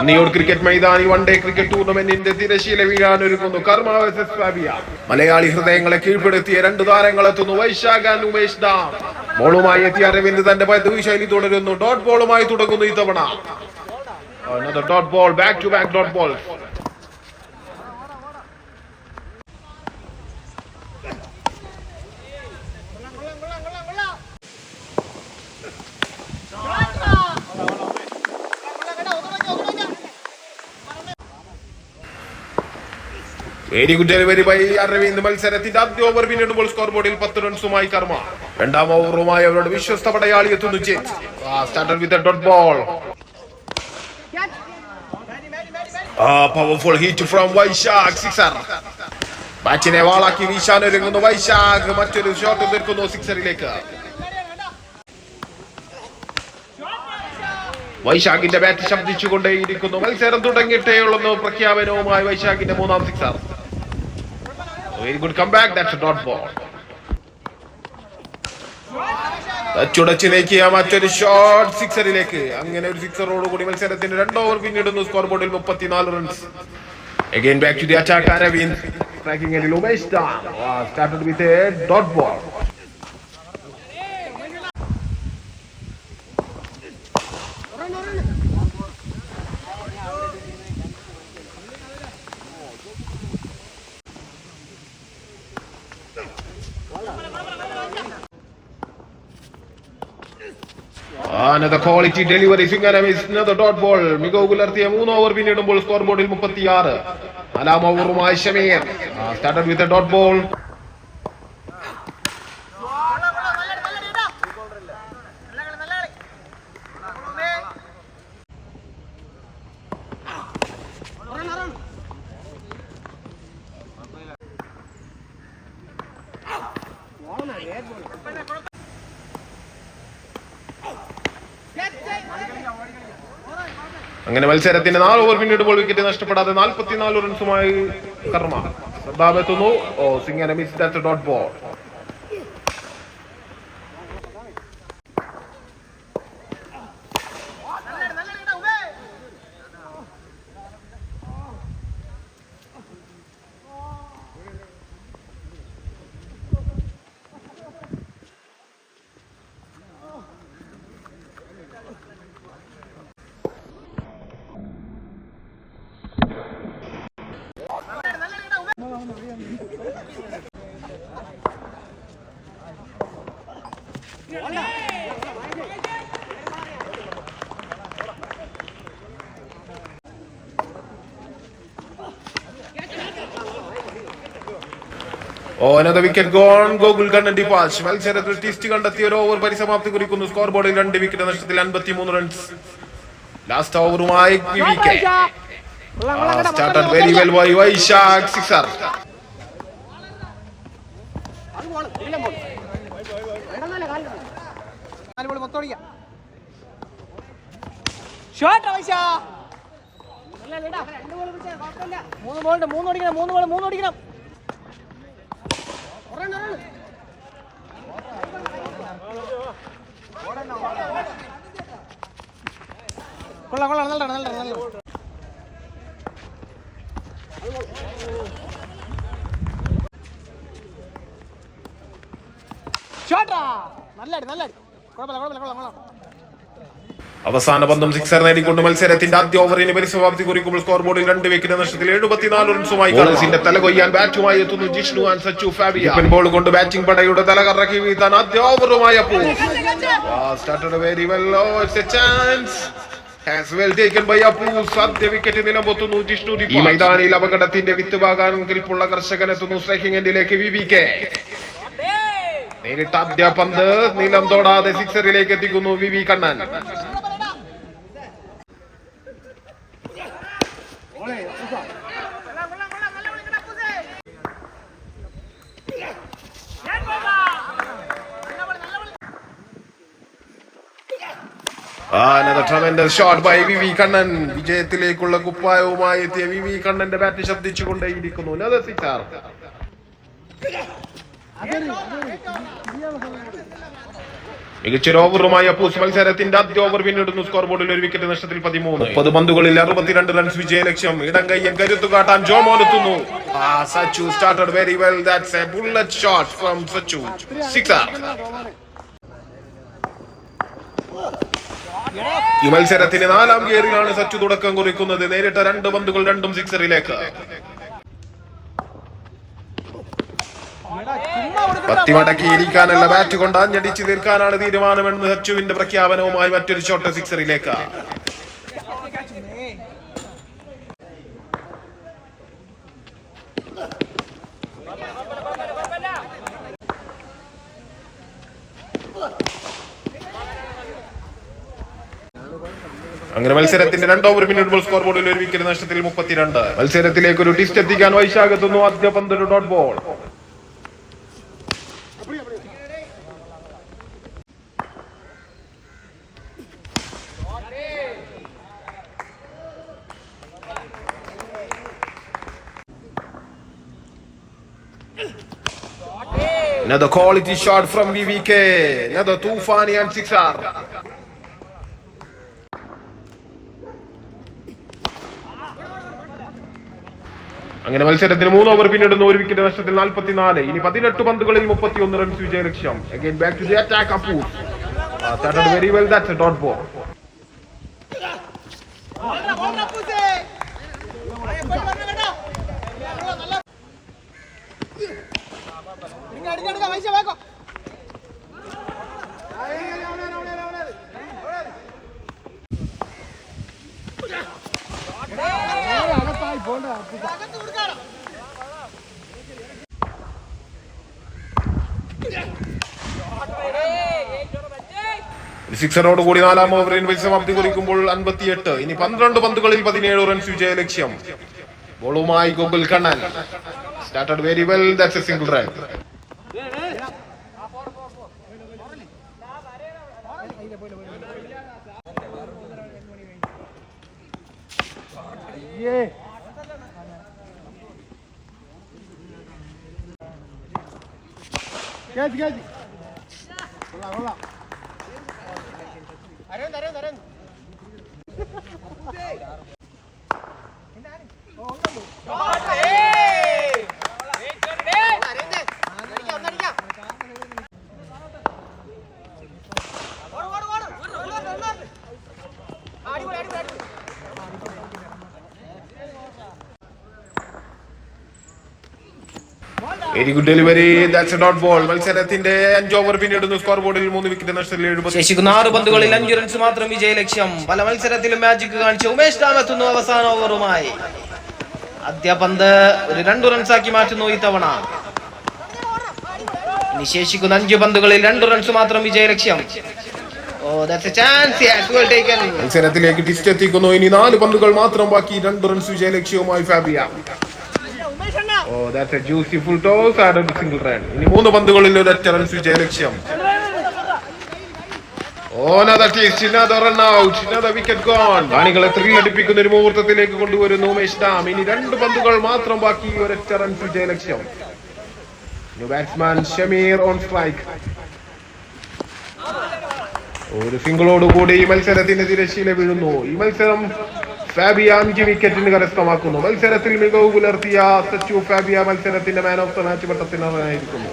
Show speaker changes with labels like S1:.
S1: പന്നിയോട് cricket മൈതാനി one day cricket ടൂർണമെന്റിന്റെ തിരശീല വീഴാനൊരുങ്ങുന്നു കർമ്മ വേഴ്സസ് ഫാബിയ. മലയാളി ഹൃദയങ്ങളെ കീഴ്പ്പെടുത്തിയ രണ്ട് താരങ്ങളെത്തുന്നു. വൈശാഖ് ആൻഡ് ഉമേഷ് ഡാം. ബോളുമായി എത്തിയ അരവിന്ദ് തന്റെ പതിവ് ശൈലി തുടരുന്നു. ഡോട്ട് ബോളുമായി തുടങ്ങുന്നു ഇത്തവണ. Dot ball, back to back dot ball. Very good delivery by Aravind. മത്സരത്തിന്റെ ആദ്യ ഓവർ പിന്നിടുമ്പോൾ സ്കോർ ബോർഡിൽ 10 റൺസുമായി കർമ്മ. രണ്ടാം ഓവറുമായി അവരുടെ വിശ്വസ്ത പടയാളി എത്തുന്നു Jith. Started with a dot ball. Powerful hit from Vaishakh. Sixer. ബാറ്റിനെ വാളാക്കി വീശാനൊരുങ്ങുന്നു വൈശാഖ്. മറ്റൊരു ഷോട്ട് തീർക്കുന്നു സിക്സറിലേക്ക്. വൈശാഖിന്റെ ബാറ്റ് ശബ്ദിച്ചുകൊണ്ടേയിരിക്കുന്നു. മത്സരം തുടങ്ങിയിട്ടേയുള്ളൂ പ്രഖ്യാപനവുമായി വൈശാഖിന്റെ മൂന്നാം sixer. Very good come back. That's a dot ball. തച്ചുടച്ച് നീക്കിയ മറ്റൊരു ഷോട്ട് സിക്സറിലേക്ക്. അങ്ങനെ ഒരു സിക്സറോട് കൂടി മത്സരത്തിന്റെ 2 ഓവർ പിന്നിടുന്നു. സ്കോർ ബോർഡിൽ 34 runs. Again back to the attack. Aravind striking at Umesh Dam. Started with a dot ball. Another quality delivery. Another dot ball. മികവ് പുലർത്തിയ 3 ഓവർ പിന്നിടുമ്പോൾ സ്കോർ ബോർഡിൽ 36. നാലാം ഓവറുമായി Shameer. Started with a dot ball. അങ്ങനെ മത്സരത്തിന്റെ 4 over പിന്നിടുമ്പോൾ wicket നഷ്ടപ്പെടാതെ 44 റൺസുമായി കർമ്മ. ശ്രദ്ധാവെത്തുന്നു. സിംഗ് മിസ്. That's a dot ball. Another wicket gone. Gokul Kannan departs. മത്സരത്തിൽ ട്വിസ്റ്റ് കണ്ടെത്തിയ ഒരു ഓവർ പരിസമാപ്തി കുറിക്കുന്നു. സ്കോർ ബോർഡിൽ 2 വിക്കറ്റ് നഷ്ടത്തിൽ 53 റൺസ്. ലാസ്റ്റ് ഓവറുമായി wicket. Started very well by Vaishak. Sixer.
S2: Shot Vaishak. 3 ball ഓടിക്കണം. കൊള്ളാം നല്ല ഷോട്ടാ. നല്ല കൊള്ളാം.
S1: അവസാന പന്തും സിക്സർ നേടിക്കൊണ്ട് മത്സരത്തിന്റെ ആദ്യ ഓവറിന് പരിസമാപ്തി കുറിക്കുമ്പോൾ സ്കോർ ബോർഡിൽ 2 വിക്കറ്റ് നഷ്ടത്തിൽ 74 റൺസുമായി കർമ്മസിന്റെ തല കൊയ്യാൻ ബാറ്റുമായി എത്തുന്നു Jishnu and Sachu Fabia. Ball കൊണ്ട് ബാറ്റിംഗ് പടയുടെ തല കറക്കി വീഴ്ത്താൻ ആദ്യ ഓവറുമായി Appu. Started very well. It's a chance. Has well taken by Apu. സാധ്യ വിക്കറ്റ് നിലമ്പൊത്തുന്നു ജിഷ്ണു. ഈ മൈതാനിയിൽ അപകടത്തിന്റെ വിത്ത് പാകാൻ കെൽപ്പുള്ള കർഷകൻ എത്തുന്നു സ്ട്രൈക്കിംഗ് എൻഡിലേക്ക്. വിവികെ നേരിട്ട് ആദ്യ പന്ത് നിലം തൊടാതെ സിക്സറിലേക്ക് എത്തിക്കുന്നു വിവി Kannan. Another tremendous shot by വിവി കണ്ണൻ. വിജയത്തിലേക്കുള്ള കുപ്പായവുമായി എത്തിയ വിവി കണ്ണന്റെ ബാറ്റ് ശബ്ദിച്ചുകൊണ്ടേയിരിക്കുന്നു. Another sixer. മികച്ചൊരു ഓവറുമായി അപ്പൂസ് മത്സരത്തിന്റെ ആദ്യ ഓവർ പിന്നിടുന്നു. സ്കോർ ബോർഡിൽ ഒരു വിക്കറ്റ് നഷ്ടത്തിൽ 13. 30 പന്തുകളിൽ 62 റൺസ് വിജയ ലക്ഷ്യം. ഇടങ്കയ്യൻ കരുത്തു കാട്ടാൻ ജോമോൻ എത്തുന്നു. Sachu started very well. That's a bullet shot from Sachu. Sixer. ഈ മത്സരത്തിന് 4ാം ഗിയറിലാണ് സച്ചു തുടക്കം കുറിക്കുന്നത്. നേരിട്ട 2 പന്തുകൾ രണ്ടും സിക്സറിലേക്ക്. പത്തിമടക്കിയിരിക്കാനുള്ള ബാറ്റ് കൊണ്ട് ആഞ്ഞടിച്ച് തീർക്കാനാണ് തീരുമാനമെന്ന് സച്ചുവിന്റെ പ്രഖ്യാപനവുമായി മറ്റൊരു ഷോട്ട് സിക്സറിലേക്ക്. അങ്ങനെ മത്സരത്തിന്റെ 2 ഓവർ പിന്നിടുമ്പോൾ സ്കോർ ബോർഡിൽ ഒരു വിക്കറ്റ് നഷ്ടത്തിൽ 32. മത്സരത്തിലേക്ക് ഒരു ടിസ്റ്റ് എത്തിക്കാൻ വൈശാഖ് എത്തുന്നു. ആദ്യ പന്ത് ഒരു dot ball. Another quality shot from VVK. Another Tufani and sixer. അങ്ങനെ മത്സരത്തിന് 3 ഓവർ പിന്നിടുന്ന ഒരു വിക്കറ്റ് നഷ്ടത്തിൽ 44. ഇനി 18 പന്തുകളിൽ 31 റൺസ് വിജയ ലക്ഷ്യം. Again back to the attack. Appu started very well. That's a dot ball. സിക്സറോട് കൂടി 4ാം ഓവറിൽ പരിസമാപ്തി കുറിക്കുമ്പോൾ 58. ഇനി 12 പന്തുകളിൽ 17 റൺസ് വിജയ ലക്ഷ്യം. ബോളുമായി Gokul Kannan started very well. That's a single run. Very good delivery. That's a dot ball. മത്സരത്തിന്റെ 5 ഓവർ പിന്നിടുന്നു. സ്കോർ ബോർഡിൽ 3 വിക്കറ്റ് നഷ്ടത്തിൽ 70.
S3: ശേഷിക്കുന്ന 6 പന്തുകളിൽ 5 റൺസ് മാത്രം വിജയ ലക്ഷ്യം. പല മത്സരത്തിലും മാജിക് കാണിച്ച ഉമേഷ് ഡാം എത്തുന്നു അവസാന ഓവറുമായി. ആദ്യ പന്ത് ഒരു 2 റൺസാക്കി മാറ്റുന്നു ഇത്തവണ. ഇനി ശേഷിക്കുന്ന 5 പന്തുകളിൽ 2 റൺസ് മാത്രം വിജയ ലക്ഷ്യം.
S1: മത്സരത്തിലേക്ക് ടിസ്റ്റ് എത്തിക്കുന്നു. ഇനി 4 പന്തുകൾ മാത്രം ബാക്കി. 2 റൺസ് വിജയ ലക്ഷ്യവുമായി Fabia. That's a juicy full toss and a single run. ഇനി 3 പന്തുകളിൽ ഒരൊറ്റ റൺസ് വിജയ ലക്ഷ്യം. Another twist, another run out, another wicket gone. കാണികളെ ത്രില്ലടിപ്പിക്കുന്ന ഒരു മുഹൂർത്തത്തിലേക്ക് കൊണ്ടുവരുന്നു ഉമേഷ് ഡാം. ഇനി 2 പന്തുകൾ മാത്രം ബാക്കി. ഒരൊറ്റ റൺസ് വിജയ ലക്ഷ്യം. Batsman Shameer on strike. ഒരു സിംഗിളോടുകൂടി ഈ മത്സരത്തിന്റെ തിരശ്ശീല വീഴുന്നു. ഈ മത്സരം ഫാബിയ 5 വിക്കറ്റിന് കരസ്ഥമാക്കുന്നു. മത്സരത്തിൽ മികവ് പുലർത്തിയ സച്ചു ഫാബിയ മത്സരത്തിന്റെ മാൻ ഓഫ് ദ മാച്ച് പട്ടത്തിനർഹനായിരിക്കുന്നു.